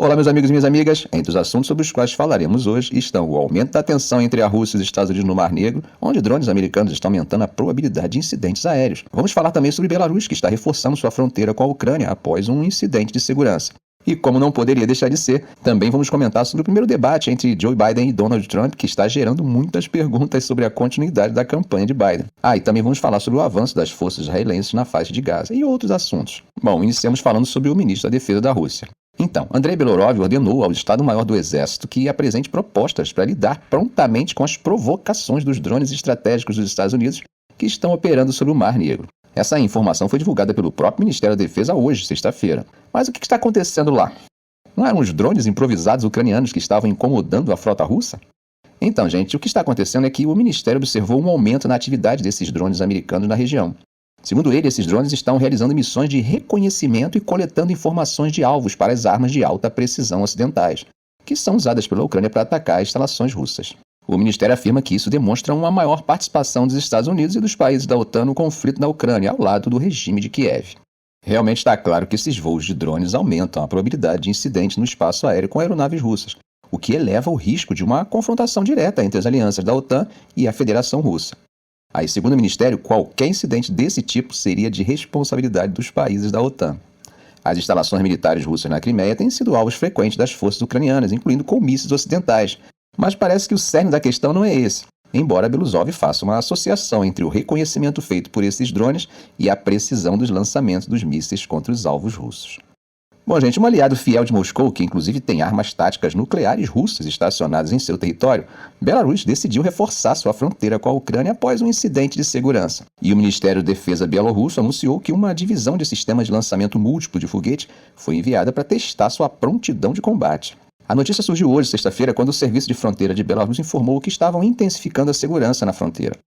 Olá, meus amigos e minhas amigas. Entre os assuntos sobre os quais falaremos hoje estão o aumento da tensão entre a Rússia e os Estados Unidos no Mar Negro, onde drones americanos estão aumentando a probabilidade de incidentes aéreos. Vamos falar também sobre Belarus, que está reforçando sua fronteira com a Ucrânia após um incidente de segurança. E como não poderia deixar de ser, também vamos comentar sobre o primeiro debate entre Joe Biden e Donald Trump, que está gerando muitas perguntas sobre a continuidade da campanha de Biden. E também vamos falar sobre o avanço das forças israelenses na faixa de Gaza e outros assuntos. Bom, iniciamos falando sobre o ministro da Defesa da Rússia. Então, Andrei Belorov ordenou ao Estado-Maior do Exército que apresente propostas para lidar prontamente com as provocações dos drones estratégicos dos Estados Unidos que estão operando sobre o Mar Negro. Essa informação foi divulgada pelo próprio Ministério da Defesa hoje, sexta-feira. Mas o que está acontecendo lá? Não eram os drones improvisados ucranianos que estavam incomodando a frota russa? Então, gente, o que está acontecendo é que o Ministério observou um aumento na atividade desses drones americanos na região. Segundo ele, esses drones estão realizando missões de reconhecimento e coletando informações de alvos para as armas de alta precisão ocidentais, que são usadas pela Ucrânia para atacar instalações russas. O Ministério afirma que isso demonstra uma maior participação dos Estados Unidos e dos países da OTAN no conflito na Ucrânia, ao lado do regime de Kiev. Realmente está claro que esses voos de drones aumentam a probabilidade de incidente no espaço aéreo com aeronaves russas, o que eleva o risco de uma confrontação direta entre as alianças da OTAN e a Federação Russa. Segundo o Ministério, qualquer incidente desse tipo seria de responsabilidade dos países da OTAN. As instalações militares russas na Crimeia têm sido alvos frequentes das forças ucranianas, incluindo com mísseis ocidentais. Mas parece que o cerne da questão não é esse, embora Belousov faça uma associação entre o reconhecimento feito por esses drones e a precisão dos lançamentos dos mísseis contra os alvos russos. Bom, gente, um aliado fiel de Moscou, que inclusive tem armas táticas nucleares russas estacionadas em seu território, Belarus decidiu reforçar sua fronteira com a Ucrânia após um incidente de segurança. E o Ministério da Defesa bielorrusso anunciou que uma divisão de sistemas de lançamento múltiplo de foguete foi enviada para testar sua prontidão de combate. A notícia surgiu hoje, sexta-feira, quando o Serviço de Fronteira de Belarus informou que estavam intensificando a segurança na fronteira.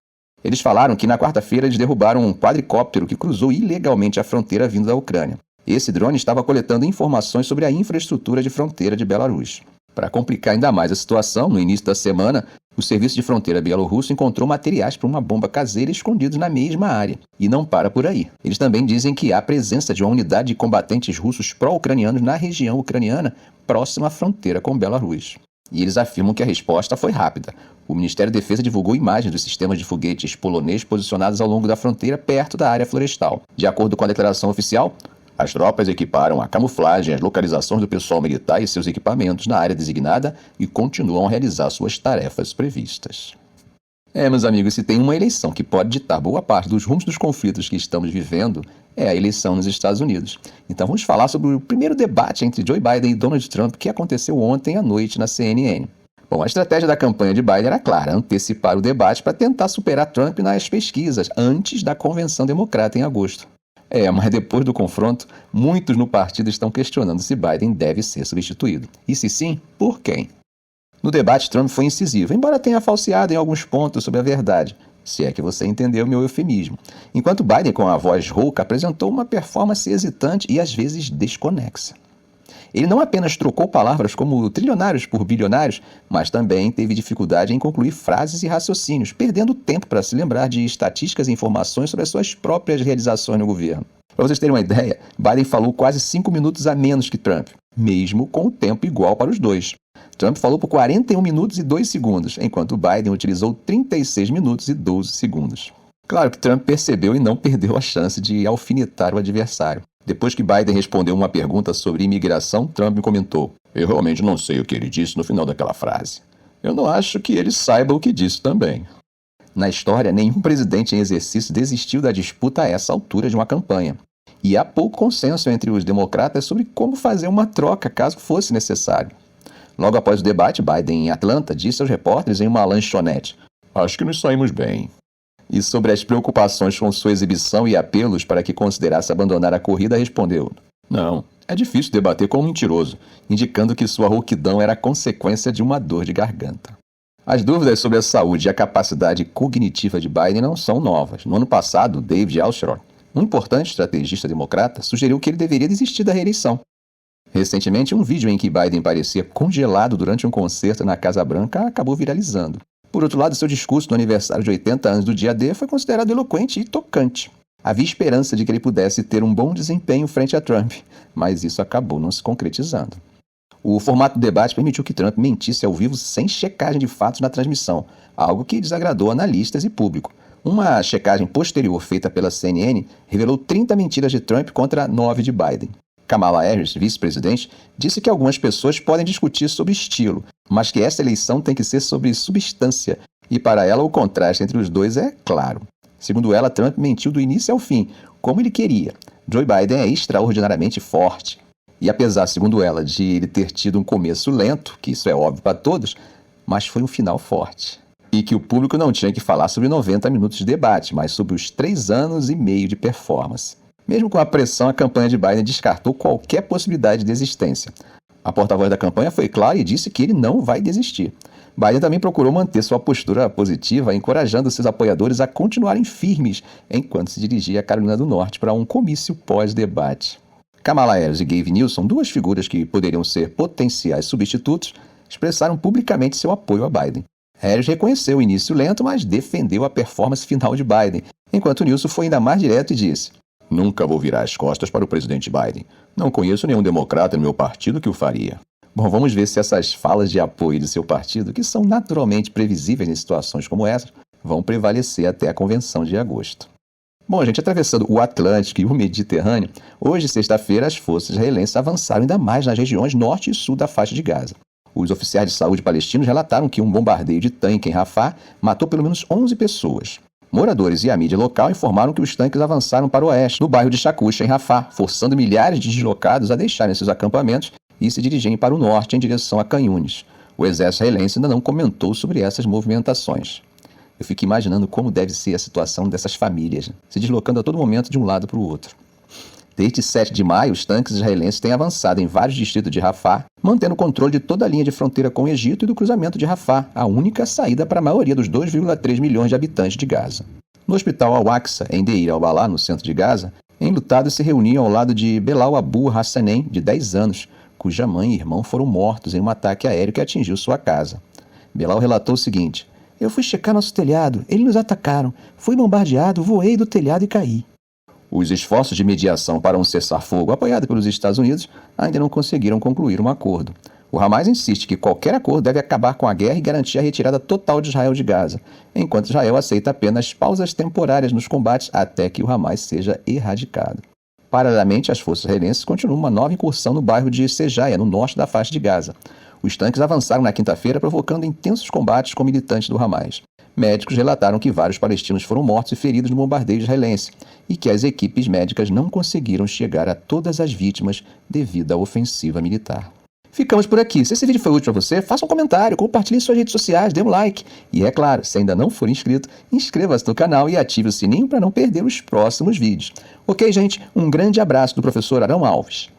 Eles falaram que na quarta-feira eles derrubaram um quadricóptero que cruzou ilegalmente a fronteira vindo da Ucrânia. Esse drone estava coletando informações sobre a infraestrutura de fronteira de Belarus. Para complicar ainda mais a situação, no início da semana, o Serviço de Fronteira bielorrusso encontrou materiais para uma bomba caseira escondidos na mesma área. E não para por aí. Eles também dizem que há presença de uma unidade de combatentes russos pró-ucranianos na região ucraniana próxima à fronteira com Belarus. E eles afirmam que a resposta foi rápida. O Ministério da Defesa divulgou imagens dos sistemas de foguetes polonês posicionados ao longo da fronteira perto da área florestal. De acordo com a declaração oficial, as tropas equiparam a camuflagem e as localizações do pessoal militar e seus equipamentos na área designada e continuam a realizar suas tarefas previstas. Meus amigos, se tem uma eleição que pode ditar boa parte dos rumos dos conflitos que estamos vivendo, é a eleição nos Estados Unidos. Então vamos falar sobre o primeiro debate entre Joe Biden e Donald Trump que aconteceu ontem à noite na CNN. Bom, a estratégia da campanha de Biden era clara, antecipar o debate para tentar superar Trump nas pesquisas antes da convenção democrata em agosto. Mas depois do confronto, muitos no partido estão questionando se Biden deve ser substituído. E se sim, por quem? No debate, Trump foi incisivo, embora tenha falseado em alguns pontos sobre a verdade, se é que você entendeu meu eufemismo. Enquanto Biden, com a voz rouca, apresentou uma performance hesitante e às vezes desconexa. Ele não apenas trocou palavras como trilionários por bilionários, mas também teve dificuldade em concluir frases e raciocínios, perdendo tempo para se lembrar de estatísticas e informações sobre as suas próprias realizações no governo. Para vocês terem uma ideia, Biden falou quase 5 minutos a menos que Trump, mesmo com o tempo igual para os dois. Trump falou por 41 minutos e 2 segundos, enquanto Biden utilizou 36 minutos e 12 segundos. Claro que Trump percebeu e não perdeu a chance de alfinetar o adversário. Depois que Biden respondeu uma pergunta sobre imigração, Trump comentou: "Eu realmente não sei o que ele disse no final daquela frase. Eu não acho que ele saiba o que disse também." Na história, nenhum presidente em exercício desistiu da disputa a essa altura de uma campanha. E há pouco consenso entre os democratas sobre como fazer uma troca caso fosse necessário. Logo após o debate, Biden, em Atlanta, disse aos repórteres em uma lanchonete: "Acho que nos saímos bem." E sobre as preocupações com sua exibição e apelos para que considerasse abandonar a corrida, respondeu: "Não, é difícil debater com um mentiroso", indicando que sua rouquidão era consequência de uma dor de garganta. As dúvidas sobre a saúde e a capacidade cognitiva de Biden não são novas. No ano passado, David Alshaw, um importante estrategista democrata, sugeriu que ele deveria desistir da reeleição. Recentemente, um vídeo em que Biden parecia congelado durante um concerto na Casa Branca acabou viralizando. Por outro lado, seu discurso no aniversário de 80 anos do dia D foi considerado eloquente e tocante. Havia esperança de que ele pudesse ter um bom desempenho frente a Trump, mas isso acabou não se concretizando. O formato do debate permitiu que Trump mentisse ao vivo sem checagem de fatos na transmissão, algo que desagradou analistas e público. Uma checagem posterior feita pela CNN revelou 30 mentiras de Trump contra 9 de Biden. Kamala Harris, vice-presidente, disse que algumas pessoas podem discutir sobre estilo, mas que essa eleição tem que ser sobre substância, e para ela o contraste entre os dois é claro. Segundo ela, Trump mentiu do início ao fim, como ele queria. Joe Biden é extraordinariamente forte. E apesar, segundo ela, de ele ter tido um começo lento, que isso é óbvio para todos, mas foi um final forte. E que o público não tinha que falar sobre 90 minutos de debate, mas sobre os 3 anos e meio de performance. Mesmo com a pressão, a campanha de Biden descartou qualquer possibilidade de desistência. A porta-voz da campanha foi clara e disse que ele não vai desistir. Biden também procurou manter sua postura positiva, encorajando seus apoiadores a continuarem firmes enquanto se dirigia a Carolina do Norte para um comício pós-debate. Kamala Harris e Gavin Newsom, duas figuras que poderiam ser potenciais substitutos, expressaram publicamente seu apoio a Biden. Harris reconheceu o início lento, mas defendeu a performance final de Biden, enquanto Newsom foi ainda mais direto e disse: "Nunca vou virar as costas para o presidente Biden. Não conheço nenhum democrata no meu partido que o faria." Bom, vamos ver se essas falas de apoio de seu partido, que são naturalmente previsíveis em situações como essa, vão prevalecer até a convenção de agosto. Bom, gente, atravessando o Atlântico e o Mediterrâneo, hoje, sexta-feira, as forças israelenses avançaram ainda mais nas regiões norte e sul da faixa de Gaza. Os oficiais de saúde palestinos relataram que um bombardeio de tanque em Rafah matou pelo menos 11 pessoas. Moradores e a mídia local informaram que os tanques avançaram para o oeste, no bairro de Shakusha, em Rafah, forçando milhares de deslocados a deixarem seus acampamentos e se dirigirem para o norte em direção a Canhunes. O exército israelense ainda não comentou sobre essas movimentações. Eu fico imaginando como deve ser a situação dessas famílias, se deslocando a todo momento de um lado para o outro. Desde 7 de maio, os tanques israelenses têm avançado em vários distritos de Rafah, mantendo o controle de toda a linha de fronteira com o Egito e do cruzamento de Rafah, a única saída para a maioria dos 2,3 milhões de habitantes de Gaza. No hospital Al-Aqsa, em Deir al-Balá, no centro de Gaza, enlutados se reuniam ao lado de Belal Abu Hassanein, de 10 anos, cuja mãe e irmão foram mortos em um ataque aéreo que atingiu sua casa. Belal relatou o seguinte: "Eu fui checar nosso telhado, eles nos atacaram, fui bombardeado, voei do telhado e caí." Os esforços de mediação para um cessar-fogo, apoiado pelos Estados Unidos, ainda não conseguiram concluir um acordo. O Hamas insiste que qualquer acordo deve acabar com a guerra e garantir a retirada total de Israel de Gaza, enquanto Israel aceita apenas pausas temporárias nos combates até que o Hamas seja erradicado. Paralelamente, as forças israelenses continuam uma nova incursão no bairro de Sejaia, no norte da faixa de Gaza. Os tanques avançaram na quinta-feira, provocando intensos combates com militantes do Hamas. Médicos relataram que vários palestinos foram mortos e feridos no bombardeio israelense e que as equipes médicas não conseguiram chegar a todas as vítimas devido à ofensiva militar. Ficamos por aqui. Se esse vídeo foi útil para você, faça um comentário, compartilhe em suas redes sociais, dê um like. E é claro, se ainda não for inscrito, inscreva-se no canal e ative o sininho para não perder os próximos vídeos. Ok, gente? Um grande abraço do professor Arão Alves.